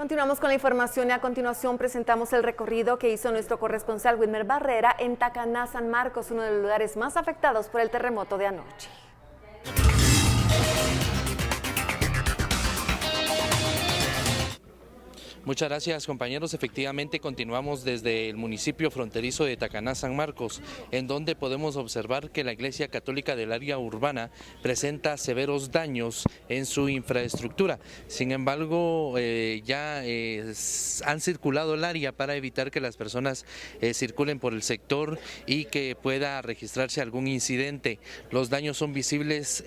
Continuamos con la información y a continuación presentamos el recorrido que hizo nuestro corresponsal Wilmer Barrera en Tacaná, San Marcos, uno de los lugares más afectados por el terremoto de anoche. Muchas gracias, compañeros. Efectivamente continuamos desde el municipio fronterizo de Tacaná, San Marcos, en donde podemos observar que la Iglesia Católica del área urbana presenta severos daños en su infraestructura. Sin embargo, han circulado el área para evitar que las personas circulen por el sector y que pueda registrarse algún incidente. Los daños son visibles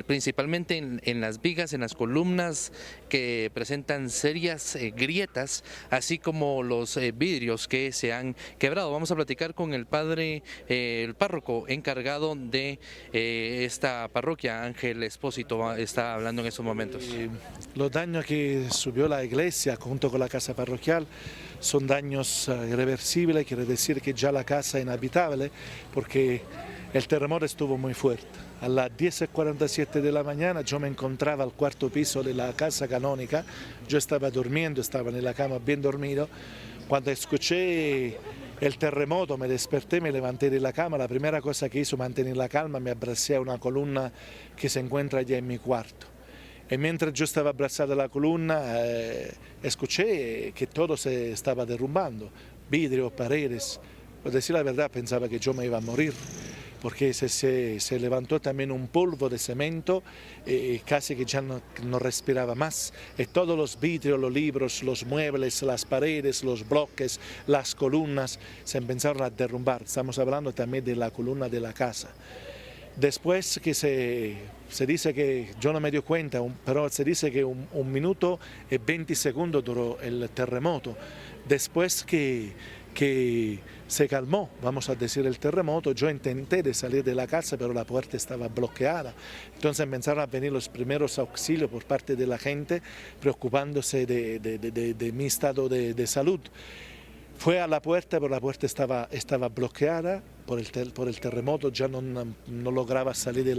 principalmente en las vigas, en las columnas que presentan serias grietas, así como los vidrios que se han quebrado. Vamos a platicar con el párroco encargado de esta parroquia, Ángel Espósito, está hablando en estos momentos. Los daños que subió la iglesia junto con la casa parroquial son daños irreversibles, quiere decir que ya la casa es inhabitable porque el terremoto estuvo muy fuerte. A las 10:47 de la mañana yo me encontraba al cuarto piso de la casa canónica, yo estaba durmiendo, estaba en la cama bien dormido. Cuando escuché el terremoto me desperté, me levanté de la cama, la primera cosa que hice mantener la calma, me abracé a una columna que se encuentra allá en mi cuarto. Y mientras yo estaba abrazado a la columna, escuché que todo se estaba derrumbando, vidrio, paredes. Por decir la verdad, pensaba que yo me iba a morir, porque se levantó también un polvo de cemento y casi que ya no respiraba más. Y todos los vidrios, los libros, los muebles, las paredes, los bloques, las columnas se empezaron a derrumbar. Estamos hablando también de la columna de la casa. Después que se dice que, yo no me dio cuenta, pero se dice que un minuto y 20 segundos duró el terremoto. Después que se calmó, vamos a decir, el terremoto, yo intenté de salir de la casa, pero la puerta estaba bloqueada. Entonces empezaron a venir los primeros auxilios por parte de la gente, preocupándose de mi estado de salud. Fue a la puerta, pero la puerta estaba bloqueada por el terremoto, ya no lograba salir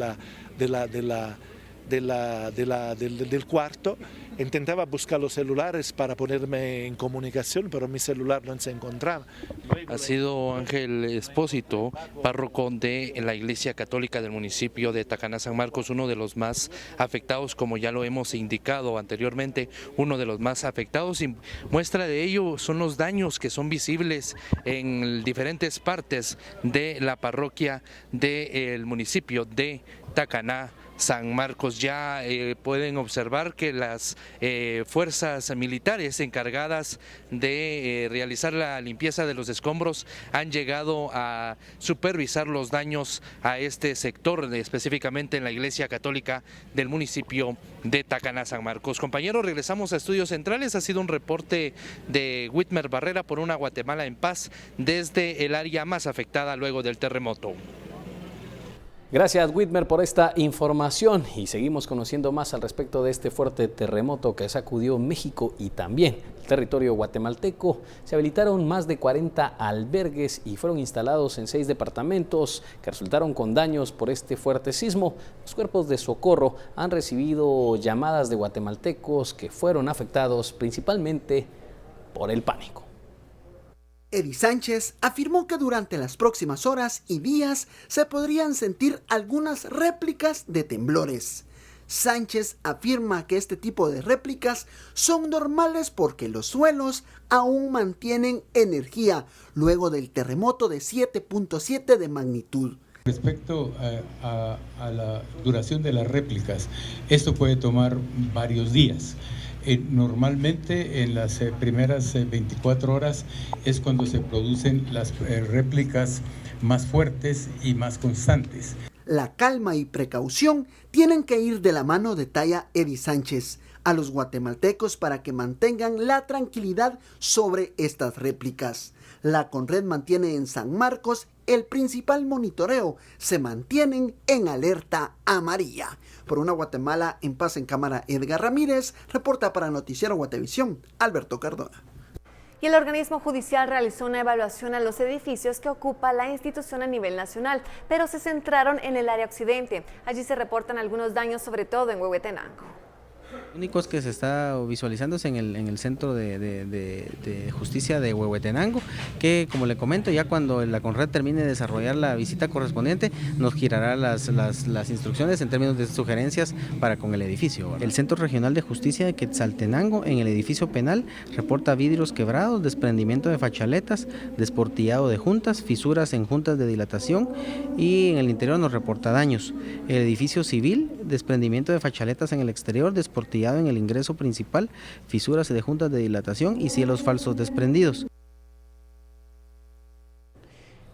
del cuarto. Intentaba buscar los celulares para ponerme en comunicación, pero mi celular no se encontraba. Ha sido Ángel Espósito, párroco de la Iglesia Católica del municipio de Tacaná, San Marcos, uno de los más afectados, como ya lo hemos indicado anteriormente, uno de los más afectados, y muestra de ello son los daños que son visibles en diferentes partes de la parroquia del municipio de Tacaná, San Marcos. Ya pueden observar que las fuerzas militares encargadas de realizar la limpieza de los escombros han llegado a supervisar los daños a este sector, específicamente en la Iglesia Católica del municipio de Tacaná, San Marcos. Compañeros, regresamos a Estudios Centrales. Ha sido un reporte de Wilmer Barrera por una Guatemala en paz desde el área más afectada luego del terremoto. Gracias, Whitmer, por esta información, y seguimos conociendo más al respecto de este fuerte terremoto que sacudió México y también el territorio guatemalteco. Se habilitaron más de 40 albergues y fueron instalados en 6 departamentos que resultaron con daños por este fuerte sismo. Los cuerpos de socorro han recibido llamadas de guatemaltecos que fueron afectados principalmente por el pánico. Eddie Sánchez afirmó que durante las próximas horas y días se podrían sentir algunas réplicas de temblores. Sánchez afirma que este tipo de réplicas son normales porque los suelos aún mantienen energía luego del terremoto de 7.7 de magnitud. Respecto a la duración de las réplicas, esto puede tomar varios días. Normalmente en las primeras 24 horas es cuando se producen las réplicas más fuertes y más constantes. La calma y precaución tienen que ir de la mano, detalla Eddie Sánchez a los guatemaltecos para que mantengan la tranquilidad sobre estas réplicas. La Conred mantiene en San Marcos el principal monitoreo, se mantienen en alerta amarilla. Por una Guatemala en paz en cámara, Edgar Ramírez, reporta para Noticiero Guatevisión, Alberto Cardona. Y el organismo judicial realizó una evaluación a los edificios que ocupa la institución a nivel nacional, pero se centraron en el área occidente. Allí se reportan algunos daños, sobre todo en Huehuetenango. Únicos que se está visualizando es en el centro de justicia de Huehuetenango, que como le comento, ya cuando la CONRED termine de desarrollar la visita correspondiente, nos girará las instrucciones en términos de sugerencias para con el edificio, ¿verdad? El Centro Regional de Justicia de Quetzaltenango, en el edificio penal, reporta vidrios quebrados, desprendimiento de fachaletas, desportillado de juntas, fisuras en juntas de dilatación, y en el interior nos reporta daños. El edificio civil, desprendimiento de fachaletas en el exterior, desportillado en el ingreso principal, fisuras de juntas de dilatación y cielos falsos desprendidos.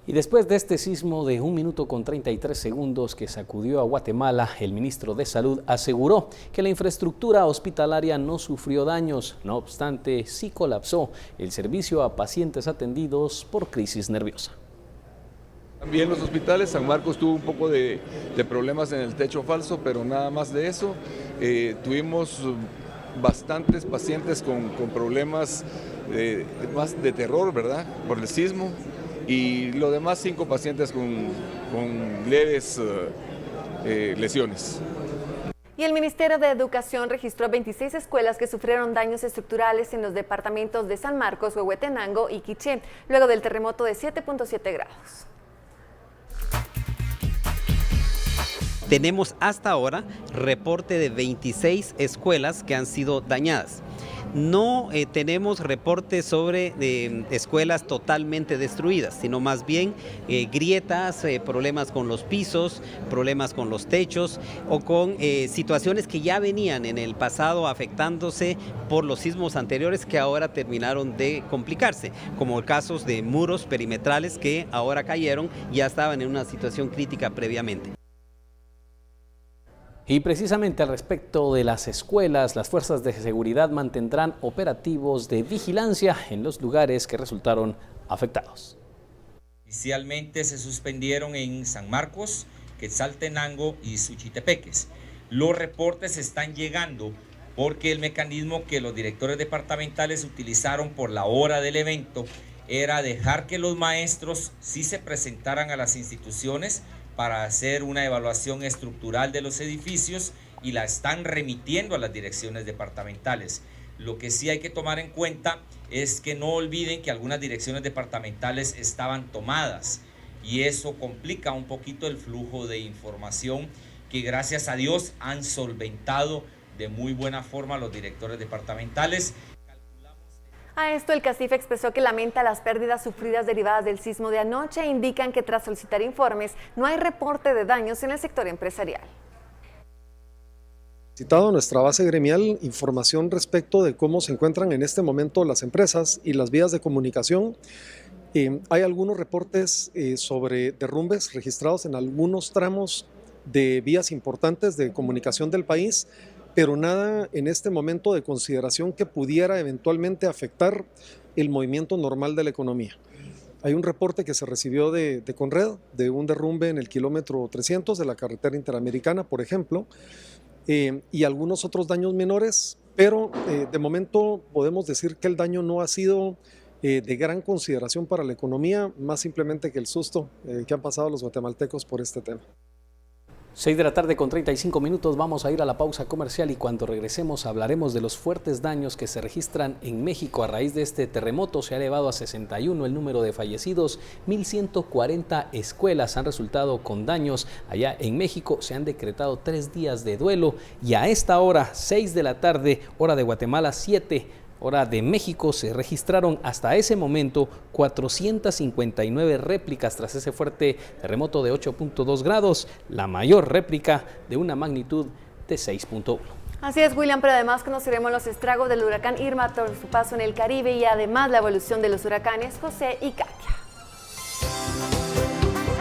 Y después de este sismo de 1 minuto con 33 segundos que sacudió a Guatemala, el ministro de Salud aseguró que la infraestructura hospitalaria no sufrió daños. No obstante, sí colapsó el servicio a pacientes atendidos por crisis nerviosa. También los hospitales, San Marcos tuvo un poco de problemas en el techo falso, pero nada más de eso. Tuvimos bastantes pacientes con problemas más de terror, ¿verdad? Por el sismo. Y lo demás, 5 pacientes con leves lesiones. Y el Ministerio de Educación registró 26 escuelas que sufrieron daños estructurales en los departamentos de San Marcos, Huehuetenango y Quiché, luego del terremoto de 7.7 grados. Tenemos hasta ahora reporte de 26 escuelas que han sido dañadas. No tenemos reportes sobre escuelas totalmente destruidas, sino más bien grietas, problemas con los pisos, problemas con los techos o con situaciones que ya venían en el pasado afectándose por los sismos anteriores que ahora terminaron de complicarse, como casos de muros perimetrales que ahora cayeron y ya estaban en una situación crítica previamente. Y precisamente al respecto de las escuelas, las fuerzas de seguridad mantendrán operativos de vigilancia en los lugares que resultaron afectados. Inicialmente se suspendieron en San Marcos, Quetzaltenango y Suchitepeques. Los reportes están llegando porque el mecanismo que los directores departamentales utilizaron por la hora del evento era dejar que los maestros sí se presentaran a las instituciones para hacer una evaluación estructural de los edificios y la están remitiendo a las direcciones departamentales. Lo que sí hay que tomar en cuenta es que no olviden que algunas direcciones departamentales estaban tomadas y eso complica un poquito el flujo de información que gracias a Dios han solventado de muy buena forma los directores departamentales. A esto el CACIF expresó que lamenta las pérdidas sufridas derivadas del sismo de anoche e indican que tras solicitar informes no hay reporte de daños en el sector empresarial. Citado a nuestra base gremial información respecto de cómo se encuentran en este momento las empresas y las vías de comunicación. Hay algunos reportes sobre derrumbes registrados en algunos tramos de vías importantes de comunicación del país, pero nada en este momento de consideración que pudiera eventualmente afectar el movimiento normal de la economía. Hay un reporte que se recibió de CONRED de un derrumbe en el kilómetro 300 de la carretera interamericana, por ejemplo, y algunos otros daños menores, pero de momento podemos decir que el daño no ha sido de gran consideración para la economía, más simplemente que el susto que han pasado los guatemaltecos por este tema. 6 de la tarde con 35 minutos, vamos a ir a la pausa comercial y cuando regresemos hablaremos de los fuertes daños que se registran en México a raíz de este terremoto. Se ha elevado a 61 el número de fallecidos, 1.140 escuelas han resultado con daños. Allá en México se han decretado 3 días de duelo y a esta hora, 6 de la tarde, hora de Guatemala, 7 hora de México, se registraron hasta ese momento 459 réplicas tras ese fuerte terremoto de 8.2 grados, la mayor réplica de una magnitud de 6.1. Así es, William, pero además conoceremos los estragos del huracán Irma por su paso en el Caribe y además la evolución de los huracanes José y Katia.